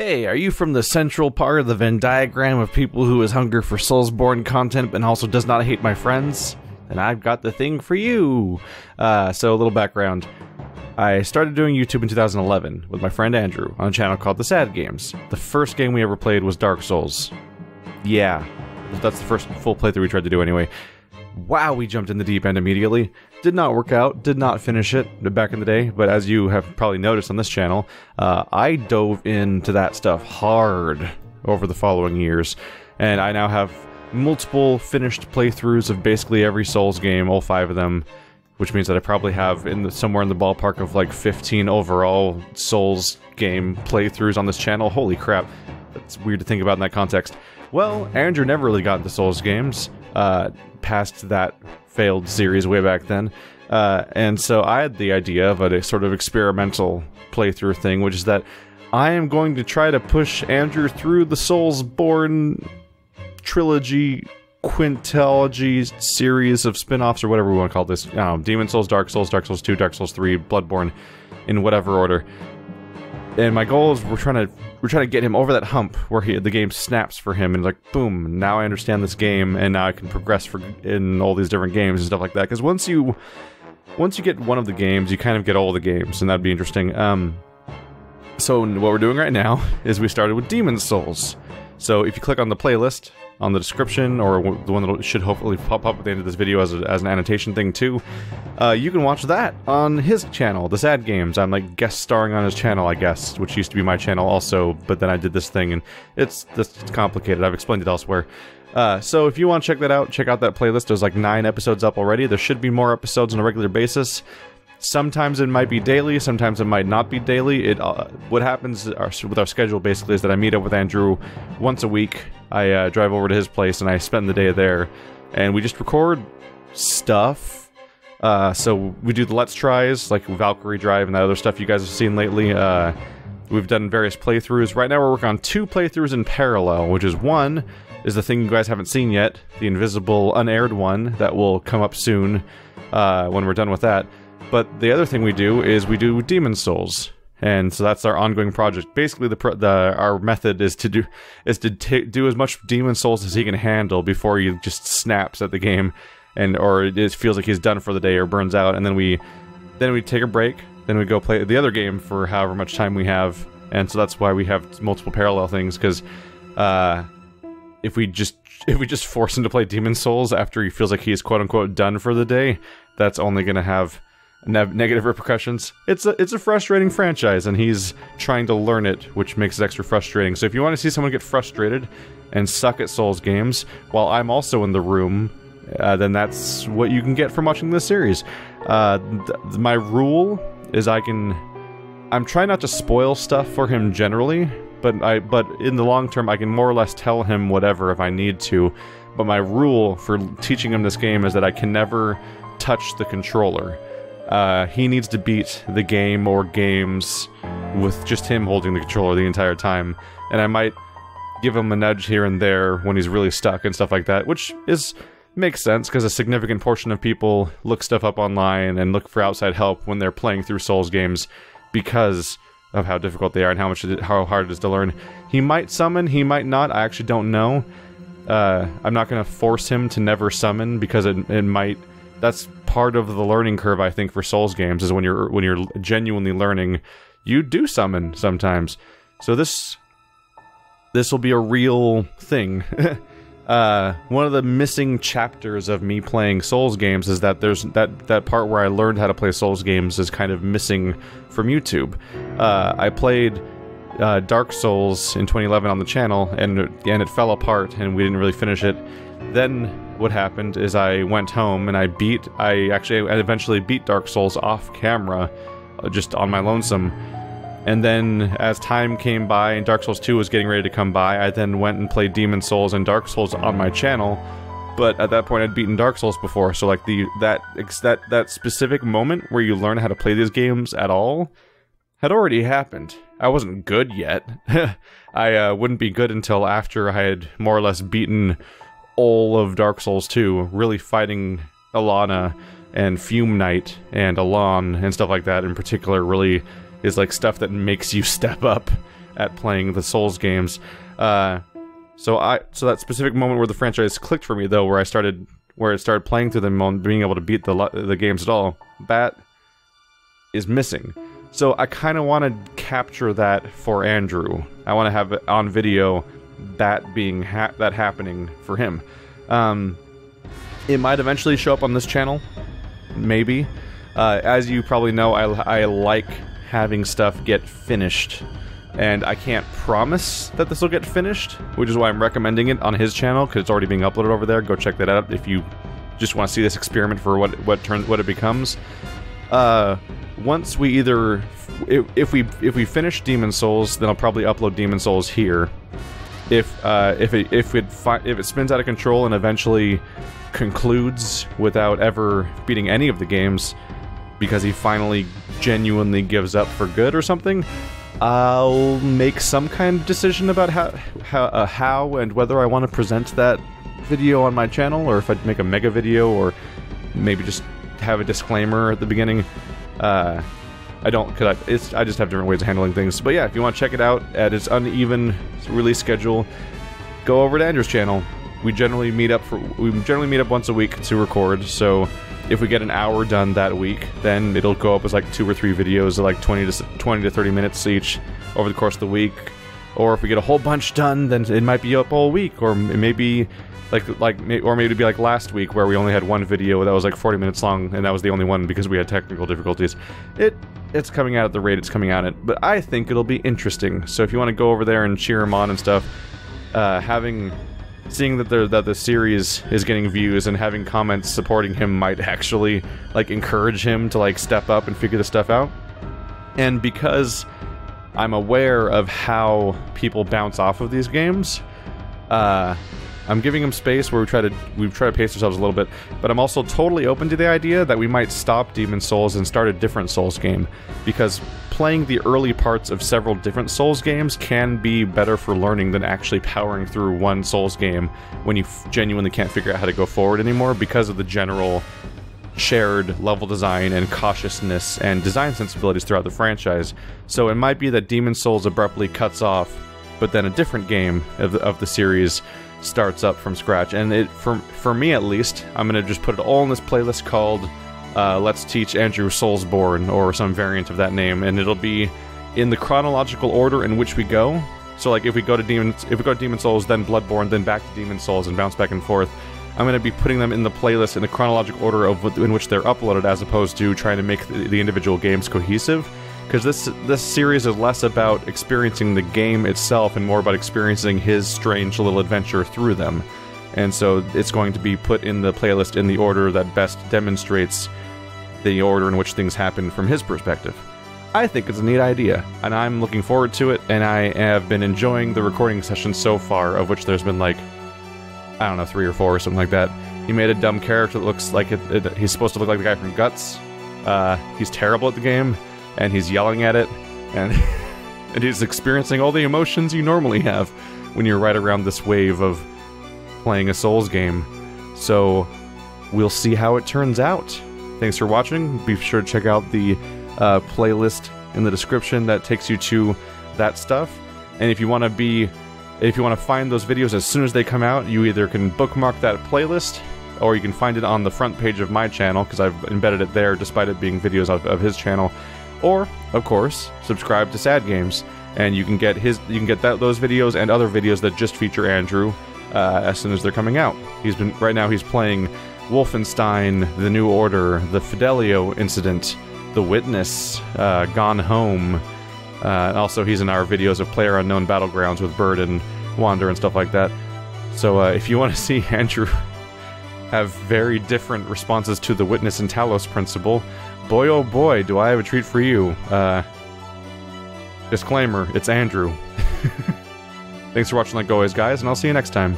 Hey, are you from the central part of the Venn diagram of people who is hungry for SoulsBorne content and also does not hate my friends? Then I've got the thing for you! So a little background. I started doing YouTube in 2011 with my friend Andrew on a channel called The Sad Games. The first game we ever played was Dark Souls. Yeah, that's the first full playthrough we tried to do anyway. Wow, we jumped in the deep end immediately. Did not work out, did not finish it back in the day, but as you have probably noticed on this channel, I dove into that stuff hard over the following years, and I now have multiple finished playthroughs of basically every Souls game, all 5 of them, which means that I probably have somewhere in the ballpark of like 15 overall Souls game playthroughs on this channel. Holy crap, that's weird to think about in that context. Well, Andrew never really got into Souls games, past that failed series way back then, and so I had the idea of a sort of experimental playthrough thing, which is that I am going to try to push Andrew through the SoulsBorne trilogy, quintology series of spin-offs, or whatever we want to call this. Demon Souls, Dark Souls 2, Dark Souls 3, Bloodborne, in whatever order. And my goal is we're trying to get him over that hump where the game snaps for him and like, boom, now I understand this game and now I can progress in all these different games and stuff like that. Because once you get one of the games, you kind of get all the games, and that'd be interesting. So what we're doing right now is we started with Demon Souls. So if you click on the playlist on the description, or the one that should hopefully pop up at the end of this video as an annotation thing too, you can watch that on his channel, The Sad Games. I'm like guest starring on his channel, I guess, which used to be my channel also, but then I did this thing, and it's complicated. I've explained it elsewhere. So if you want to check that out, check out that playlist. There's like 9 episodes up already. There should be more episodes on a regular basis. Sometimes it might be daily, sometimes it might not be daily. What happens with our schedule basically is that I meet up with Andrew once a week. I drive over to his place and I spend the day there, and we just record stuff. So we do the Let's Tries, like Valkyrie Drive and that other stuff you guys have seen lately. We've done various playthroughs. Right now we're working on 2 playthroughs in parallel, which is one is the thing you guys haven't seen yet, the invisible unaired one that will come up soon when we're done with that. But the other thing we do is we do Demon Souls, and so that's our ongoing project. Basically, our method is to do as much Demon Souls as he can handle before he just snaps at the game, or it feels like he's done for the day or burns out, and then we take a break. Then we go play the other game for however much time we have, and so that's why we have multiple parallel things. Because if we just force him to play Demon Souls after he feels like he's quote unquote done for the day, that's only going to have negative repercussions. It's a frustrating franchise, and he's trying to learn it, which makes it extra frustrating. So if you want to see someone get frustrated and suck at Souls games while I'm also in the room, then that's what you can get from watching this series. My rule is I'm trying not to spoil stuff for him generally, but in the long term I can more or less tell him whatever if I need to. But my rule for teaching him this game is that I can never touch the controller. He needs to beat the game or games with just him holding the controller the entire time, and I might give him a nudge here and there when he's really stuck and stuff like that, which makes sense because a significant portion of people look stuff up online and look for outside help when they're playing through Souls games because of how difficult they are and how hard it is to learn. He might summon, he might not, I actually don't know. I'm not going to force him to never summon because it might... That's part of the learning curve, I think, for Souls games, is when you're genuinely learning, you do summon sometimes. So this will be a real thing. One of the missing chapters of me playing Souls games is that there's that part where I learned how to play Souls games is kind of missing from YouTube. I played Dark Souls in 2011 on the channel, and it fell apart, and we didn't really finish it. Then what happened is I went home and I eventually beat Dark Souls off camera, just on my lonesome. And then as time came by and Dark Souls 2 was getting ready to come by, I then went and played Demon Souls and Dark Souls on my channel. But at that point I'd beaten Dark Souls before, so like that specific moment where you learn how to play these games at all had already happened. I wasn't good yet. I wouldn't be good until after I had more or less beaten all of Dark Souls 2, really fighting Alana and Fume Knight and Alon and stuff like that in particular really is like stuff that makes you step up at playing the Souls games. So that specific moment where the franchise clicked for me, though, where it started playing through them and being able to beat the games at all, that is missing. So I kind of want to capture that for Andrew. I want to have it on video, that being that happening for him. It might eventually show up on this channel, maybe. As you probably know, I like having stuff get finished, and I can't promise that this will get finished, which is why I'm recommending it on his channel, because it's already being uploaded over there. Go check that out if you just want to see this experiment for what it becomes. Once we either, if we finish Demon Souls, then I'll probably upload Demon Souls here. If it spins out of control and eventually concludes without ever beating any of the games, because he finally genuinely gives up for good or something, I'll make some kind of decision about how and whether I want to present that video on my channel, or if I'd make a mega video, or maybe just have a disclaimer at the beginning. I don't, because I just have different ways of handling things. But yeah, if you want to check it out at its uneven release schedule, go over to Andrew's channel. We generally meet up once a week to record, so if we get an hour done that week, then it'll go up as like 2 or 3 videos of like 20 to 30 minutes each over the course of the week. Or if we get a whole bunch done, then it might be up all week, or maybe it'd be like last week where we only had one video that was like 40 minutes long, and that was the only one because we had technical difficulties. It's coming out at the rate it's coming out at, but I think it'll be interesting. So if you want to go over there and cheer him on and stuff, seeing that the series is getting views and having comments supporting him might actually like encourage him to like step up and figure this stuff out. And because I'm aware of how people bounce off of these games, I'm giving him space where we try to pace ourselves a little bit, but I'm also totally open to the idea that we might stop Demon Souls and start a different Souls game, because playing the early parts of several different Souls games can be better for learning than actually powering through one Souls game when you genuinely can't figure out how to go forward anymore because of the general shared level design and cautiousness and design sensibilities throughout the franchise. So it might be that Demon Souls abruptly cuts off, but then a different game of the series starts up from scratch. And for me at least, I'm gonna just put it all in this playlist called Let's Teach Andrew SoulsBorne, or some variant of that name, and it'll be in the chronological order in which we go. So like if we go to Demon Souls, then Bloodborne, then back to Demon Souls, and bounce back and forth, I'm going to be putting them in the playlist in the chronological order in which they're uploaded, as opposed to trying to make the individual games cohesive. Because this series is less about experiencing the game itself and more about experiencing his strange little adventure through them. And so it's going to be put in the playlist in the order that best demonstrates the order in which things happen from his perspective. I think it's a neat idea, and I'm looking forward to it, and I have been enjoying the recording sessions so far, of which there's been like, I don't know, 3 or 4 or something like that. He made a dumb character that looks like he's supposed to look like the guy from Guts. He's terrible at the game, and he's yelling at it, and, and he's experiencing all the emotions you normally have when you're right around this wave of playing a Souls game. So, we'll see how it turns out. Thanks for watching. Be sure to check out the playlist in the description that takes you to that stuff. And if you want to find those videos as soon as they come out, you either can bookmark that playlist, or you can find it on the front page of my channel, because I've embedded it there despite it being videos of his channel. Or, of course, subscribe to Sad Games, and you can get those videos and other videos that just feature Andrew as soon as they're coming out. Right now he's playing Wolfenstein: The New Order, the Fidelio Incident, The Witness, Gone Home. Also, he's in our videos of PlayerUnknown Battlegrounds with Bird and Wander and stuff like that. So if you want to see Andrew have very different responses to The Witness and Talos Principle, boy oh boy, do I have a treat for you. Disclaimer, it's Andrew. Thanks for watching like always, guys, and I'll see you next time.